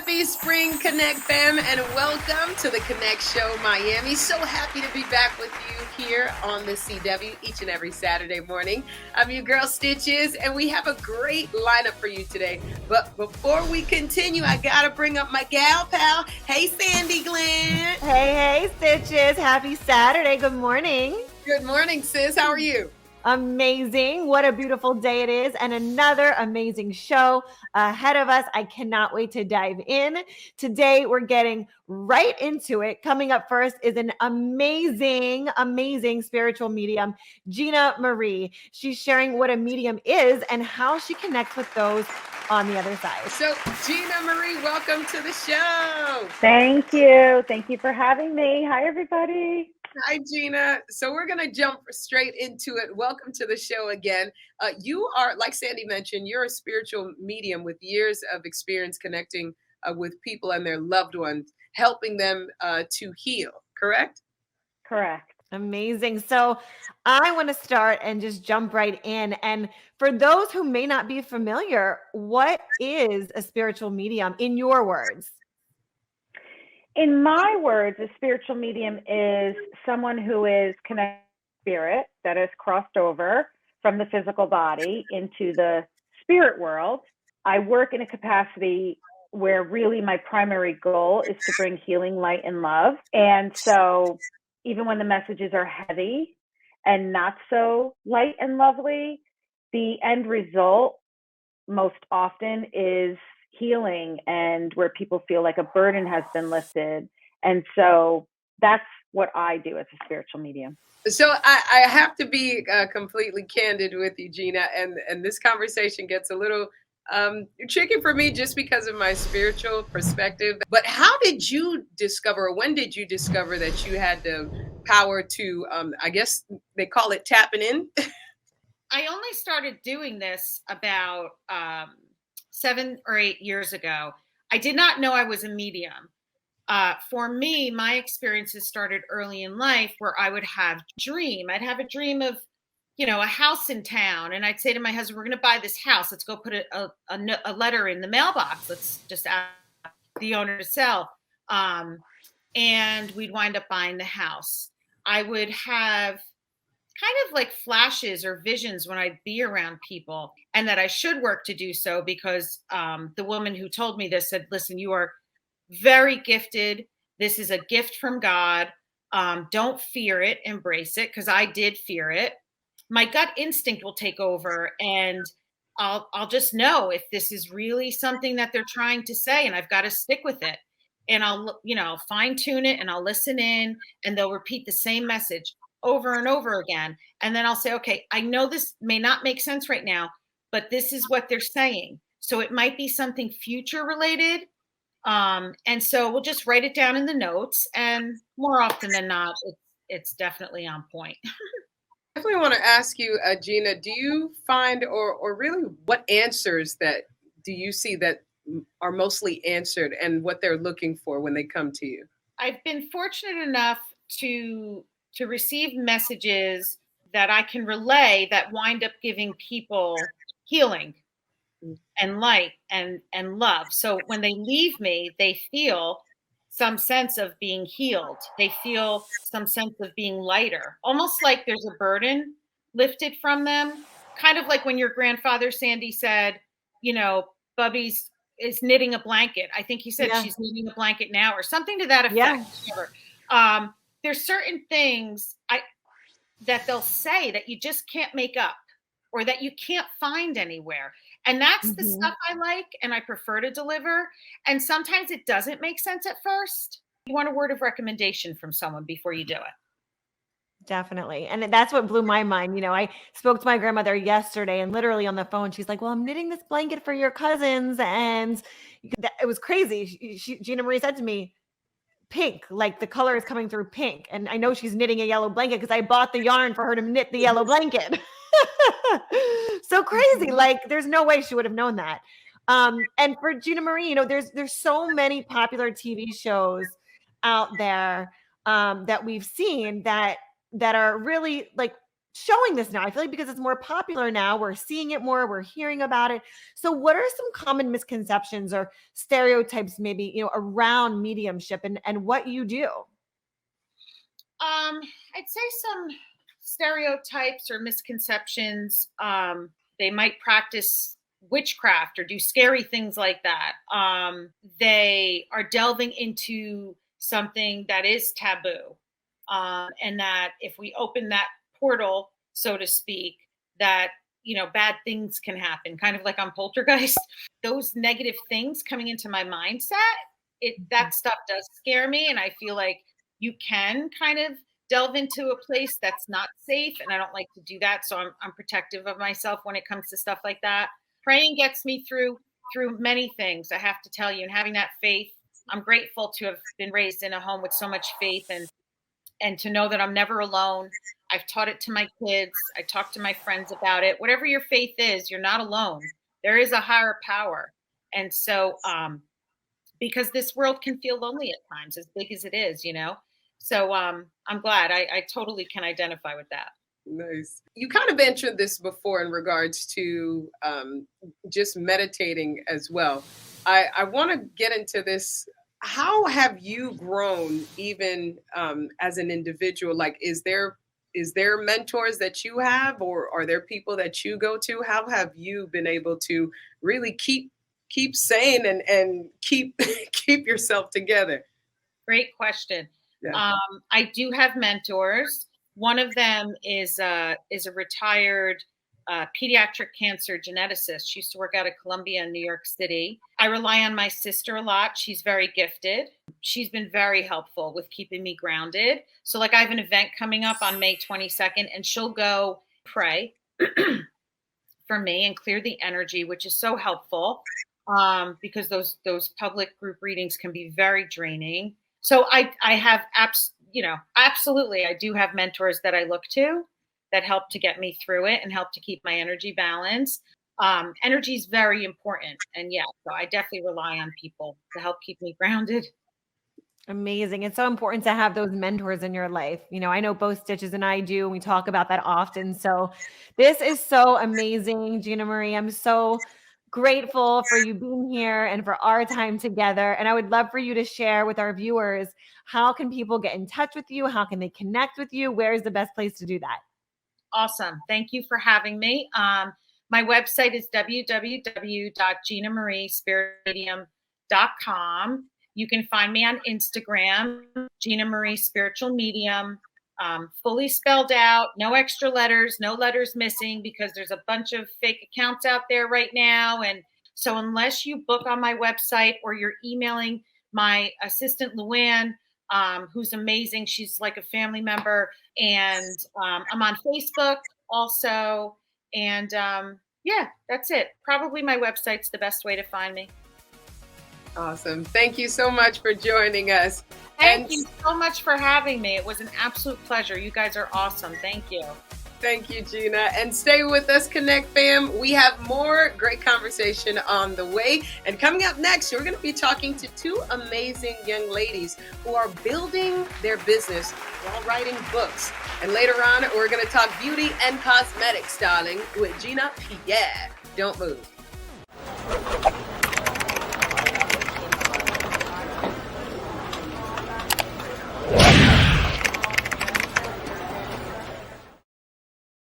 Happy Spring Connect fam, and welcome to the Connect Show Miami. So happy to be back with you here on the CW each and every Saturday morning. I'm your girl Stitches, and we have a great lineup for you today. But before we continue, I gotta bring up my gal pal. Hey, Sandy Glenn. Hey, Stitches. Happy Saturday. Good morning. Good morning, sis. How are you? Amazing. What a beautiful day it is. And another amazing show ahead of us. I cannot wait to dive in. Today, we're getting right into it. Coming up first is an amazing spiritual medium, Gina Marie. She's sharing what a medium is and how she connects with those on the other side. So, Gina Marie, welcome to the show. Thank you. Thank you for having me. Hi, everybody. Hi, Gina. So we're going to jump straight into it. Welcome to the show again. You are, like Sandy mentioned, you're a spiritual medium with years of experience connecting with people and their loved ones, helping them to heal, correct? Correct. Amazing. So I want to start and just jump right in. And for those who may not be familiar, what is a spiritual medium in your words? In my words, a spiritual medium is someone who is connected to spirit that has crossed over from the physical body into the spirit world. I work in a capacity where really my primary goal is to bring healing, light, and love. And so even when the messages are heavy and not so light and lovely, the end result most often is healing and where people feel like a burden has been lifted. And so that's what I do as a spiritual medium. So I have to be completely candid with you, Gina, and this conversation gets a little tricky for me just because of my spiritual perspective. But how did you discover, or when did you discover that you had the power to, I guess they call it tapping in? I only started doing this about 7 or 8 years ago. I did not know I was a medium. For me, my experiences started early in life where I would have I'd have a dream of, a house in town. And I'd say to my husband, we're going to buy this house. Let's go put a letter in the mailbox. Let's just ask the owner to sell. And we'd wind up buying the house. I would have kind of like flashes or visions when I'd be around people, and that I should work to do so because the woman who told me this said, listen, you are very gifted. This is a gift from God. Don't fear it, embrace it, because I did fear it. My gut instinct will take over, and I'll just know if this is really something that they're trying to say, and I've got to stick with it. And I'll, fine tune it, and I'll listen in, and they'll repeat the same message over and over again. And then I'll say, okay, I know this may not make sense right now, but this is what they're saying. So it might be something future related. And so we'll just write it down in the notes, and more often than not, it's definitely on point. I definitely want to ask you, Gina, do you find, or really what answers that do you see that are mostly answered and what they're looking for when they come to you? I've been fortunate enough to receive messages that I can relay that wind up giving people healing and light and love. So when they leave me, they feel some sense of being healed. They feel some sense of being lighter, almost like there's a burden lifted from them. Kind of like when your grandfather, Sandy, said, Bubby's is knitting a blanket. I think he said she's knitting a blanket now, or something to that effect. Yeah. There's certain things that they'll say that you just can't make up or that you can't find anywhere. And that's the stuff I like and I prefer to deliver. And sometimes it doesn't make sense at first. You want a word of recommendation from someone before you do it. Definitely. And that's what blew my mind. I spoke to my grandmother yesterday, and literally on the phone, she's like, well, I'm knitting this blanket for your cousins. And it was crazy. Gina Marie said to me, pink, like the color is coming through pink. And I know she's knitting a yellow blanket because I bought the yarn for her to knit the yellow blanket. So crazy. Like there's no way she would have known that. And for Gina Marie, there's so many popular TV shows out there that we've seen that are really like showing this now. I feel like because it's more popular now, we're seeing it more, we're hearing about it. So what are some common misconceptions or stereotypes maybe, around mediumship and what you do? I'd say some stereotypes or misconceptions. They might practice witchcraft or do scary things like that. They are delving into something that is taboo. And that if we open that portal, so to speak, that, bad things can happen, kind of like on Poltergeist. Those negative things coming into my mindset, that stuff does scare me. And I feel like you can kind of delve into a place that's not safe. And I don't like to do that. So I'm protective of myself when it comes to stuff like that. Praying gets me through many things, I have to tell you, and having that faith. I'm grateful to have been raised in a home with so much faith and to know that I'm never alone. I've taught it to my kids. I talk to my friends about it. Whatever your faith is, you're not alone. There is a higher power. And so, because this world can feel lonely at times, as big as it is, So I'm glad I totally can identify with that. Nice. You kind of mentioned this before in regards to just meditating as well. I want to get into this. How have you grown even as an individual? Like, is there mentors that you have, or are there people that you go to? How have you been able to really keep sane and keep keep yourself together? Great question. Yeah. I do have mentors. One of them is a retired pediatric cancer geneticist. She used to work out of Columbia in New York City. I rely on my sister a lot. She's very gifted. She's been very helpful with keeping me grounded. So like I have an event coming up on May 22nd, and she'll go pray for me and clear the energy, which is so helpful because those public group readings can be very draining. So I have absolutely, I do have mentors that I look to that help to get me through it and help to keep my energy balanced. Energy is very important. And yeah, so I definitely rely on people to help keep me grounded. Amazing. It's so important to have those mentors in your life. I know both Stitches and I do, and we talk about that often. So this is so amazing, Gina Marie. I'm so grateful for you being here and for our time together. And I would love for you to share with our viewers, how can people get in touch with you? How can they connect with you? Where is the best place to do that? Awesome. Thank you for having me. My website is www.GinaMarieSpiritMedium.com. You can find me on Instagram, Gina Marie Spiritual Medium, fully spelled out, no extra letters, no letters missing, because there's a bunch of fake accounts out there right now. And so unless you book on my website or you're emailing my assistant, Luann, who's amazing. She's like a family member. And I'm on Facebook also. And yeah, that's it. Probably my website's the best way to find me. Awesome. Thank you so much for joining us. Thank you so much for having me. It was an absolute pleasure. You guys are awesome. Thank you. Thank you, Gina. And stay with us, Connect fam. We have more great conversation on the way. And coming up next, we're going to be talking to two amazing young ladies who are building their business while writing books. And later on, we're going to talk beauty and cosmetics, darling, with Gina Pierre. Don't move.